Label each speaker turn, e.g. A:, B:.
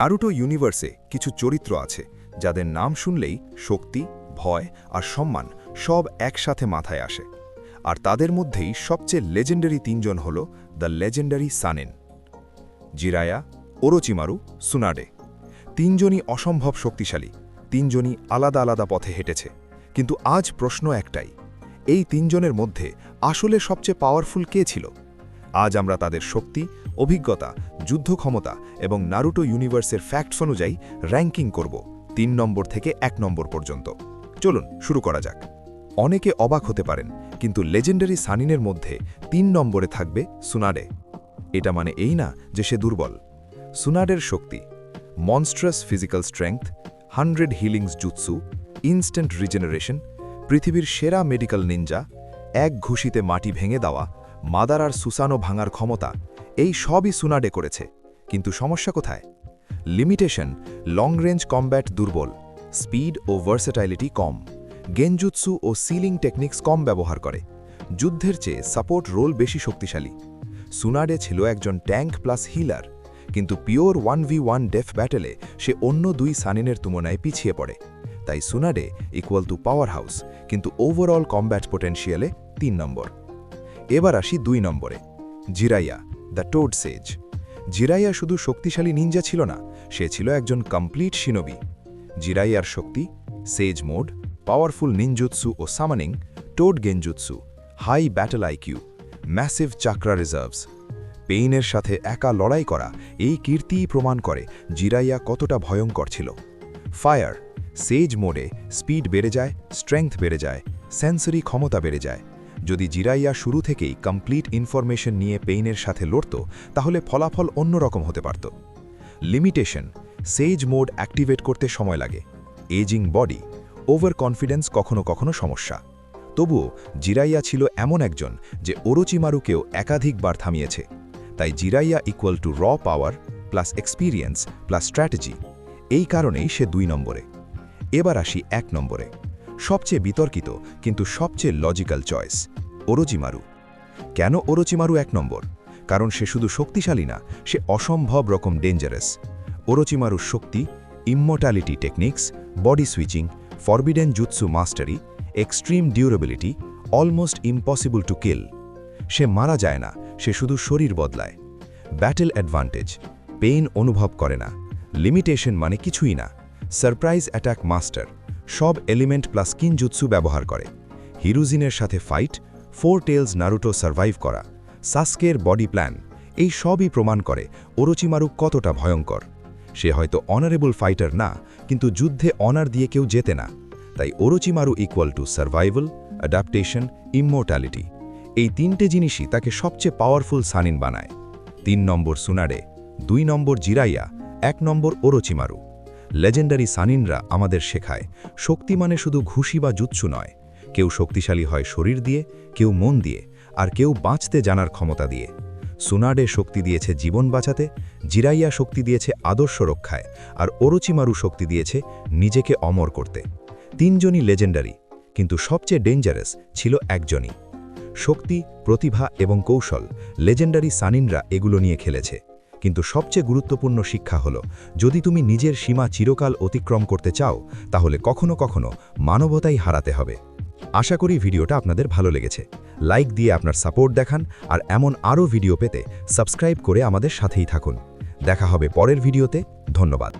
A: Naruto ইউনিভার্সে কিছু চরিত্র আছে যাদের নাম শুনলেই শক্তি, ভয় আর সম্মান সব একসাথে মাথায় আসে। আর তাদের মধ্যেই সবচেয়ে লেজেন্ডারি তিনজন হল দ্য লেজেন্ডারি সানেন, জিরায়া, ওরোচিমারু, সুনাডে। তিনজনই অসম্ভব শক্তিশালী, তিনজনই আলাদা আলাদা পথে হেঁটেছে। কিন্তু আজ প্রশ্ন একটাই, এই তিনজনের মধ্যে আসলে সবচেয়ে পাওয়ারফুল কে ছিল? আজ আমরা তাদের শক্তি, অভিজ্ঞতা, যুদ্ধ ক্ষমতা এবং নারুটো ইউনিভার্সের ফ্যাক্টস অনুযায়ী র্যাঙ্কিং করব ৩ নম্বর থেকে ১ নম্বর পর্যন্ত। চলুন শুরু করা যাক। অনেকে অবাক হতে পারেন, কিন্তু লেজেন্ডারি সানিনের মধ্যে ৩ নম্বরে থাকবে সুনাডে। এটা মানে এই না যে সে দুর্বল। সুনাডের শক্তি, monstrous physical strength, 100 healings jutsu, instant regeneration, পৃথিবীর সেরা মেডিকেল নিনজা, এক ঘুষিতে মাটি ভেঙে দেওয়া, মাদার আর সুসানো ভাঙার ক্ষমতা, এই সবই সুনাডে করেছে। কিন্তু সমস্যা কোথায়? লিমিটেশন, লং রেঞ্জ কমব্যাট দুর্বল, স্পিড ও ভার্সেটাইলিটি কম, গেনজুৎসু ও সিলিং টেকনিক্স কম ব্যবহার করে, যুদ্ধের চেয়ে সাপোর্ট রোল বেশি শক্তিশালী। সুনাডে ছিল একজন ট্যাঙ্ক প্লাস হিলার, কিন্তু পিওর 1v1 ডেফ ব্যাটেলে সে অন্য দুই সানিনের তুলনায় পিছিয়ে পড়ে। তাই সুনাডে ইকুয়াল টু পাওয়ার হাউস, কিন্তু ওভারঅল কমব্যাট পোটেনশিয়ালে ৩ নম্বর। এবার আসি ২ নম্বরে, জিরাইয়া, দ্য টোড সেজ। জিরাইয়া শুধু শক্তিশালী নিনজা ছিল না, সে ছিল একজন কমপ্লিট শিনোবি। জিরাইয়ার শক্তি, সেজ মোড, পাওয়ারফুল নিনজুৎসু ও summoning, toad genjutsu, high battle IQ, massive chakra reserves. পেইনের সাথে একা লড়াই করা এই কীর্তিই প্রমাণ করে জিরাইয়া কতটা ভয়ঙ্কর ছিল। ফায়ার, সেজ মোডে স্পিড বেড়ে যায়, স্ট্রেংথ বেড়ে যায়, সেন্সরি ক্ষমতা বেড়ে যায়। যদি জিরাইয়া শুরু থেকেই কমপ্লিট ইনফরমেশন নিয়ে পেইনের সাথে লড়ত, তাহলে ফলাফল অন্যরকম হতে পারত। লিমিটেশন, সেজ মোড অ্যাক্টিভেট করতে সময় লাগে, এজিং বডি, ওভার কনফিডেন্স কখনো কখনো সমস্যা। তবুও জিরাইয়া ছিল এমন একজন যে ওরোচিমারুকেও একাধিকবার থামিয়েছে। তাই জিরাইয়া ইকুয়াল টু র power plus experience plus strategy. এই কারণেই সে ২ নম্বরে। এবার আসি ১ নম্বরে, সবচেয়ে বিতর্কিত কিন্তু সবচেয়ে লজিক্যাল চয়েস, ওরোচিমারু। কেন ওরোচিমারু ১ নম্বর? কারণ সে শুধু শক্তিশালী না, সে অসম্ভব রকম ডেঞ্জারাস। ওরোচিমারুর শক্তি, immortality techniques, body switching, forbidden jutsu mastery, extreme durability, almost impossible to kill. সে মারা যায় না, সে শুধু শরীর বদলায়। ব্যাটেল অ্যাডভান্টেজ, পেইন অনুভব করে না। লিমিটেশন মানে কিছুই না, সারপ্রাইজ অ্যাটাক মাস্টার, সব এলিমেন্ট প্লাস কিনজুৎসু ব্যবহার করে। হিরুজিনের সাথে ফাইট, 4 টেলস নারুটো সার্ভাইভ করা, সাস্কের বডি প্ল্যান, এই সবই প্রমাণ করে ওরোচিমারু কতটা ভয়ঙ্কর। সে হয়তো অনারেবল ফাইটার না, কিন্তু যুদ্ধে অনার দিয়ে কেউ জেতে না। তাই Orochimaru equal to survival, adaptation, immortality. এই ৩টে জিনিসই তাকে সবচেয়ে পাওয়ারফুল সানিন বানায়। ৩ নম্বর সুনাডে, ২ নম্বর জিরাইয়া, ১ নম্বর ওরোচিমারু। লেজেন্ডারি সানিনরা আমাদের শেখায়, শক্তি মানে শুধু ঘুষি বা জুৎসু নয়। কেউ শক্তিশালী হয় শরীর দিয়ে, কেউ মন দিয়ে, আর কেউ বাঁচতে জানার ক্ষমতা দিয়ে। সুনাডে শক্তি দিয়েছে জীবন বাঁচাতে, জিরাইয়া শক্তি দিয়েছে আদর্শ রক্ষায়, আর ওরোচিমারু শক্তি দিয়েছে নিজেকে অমর করতে। ৩জনই লেজেন্ডারি, কিন্তু সবচেয়ে ডেঞ্জারাস ছিল একজনই। শক্তি, প্রতিভা এবং কৌশল, লেজেন্ডারি সানিনরা এগুলো নিয়ে খেলেছে। কিন্তু সবচেয়ে গুরুত্বপূর্ণ শিক্ষা হলো, যদি তুমি নিজের সীমা চিরকাল অতিক্রম করতে চাও, তাহলে কখনো কখনো মানবতাই হারাতে হবে। আশা করি ভিডিওটা আপনাদের ভালো লেগেছে। লাইক দিয়ে আপনার সাপোর্ট দেখান, আর এমন আরও ভিডিও পেতে সাবস্ক্রাইব করে আমাদের সাথেই থাকুন। দেখা হবে পরের ভিডিওতে। ধন্যবাদ।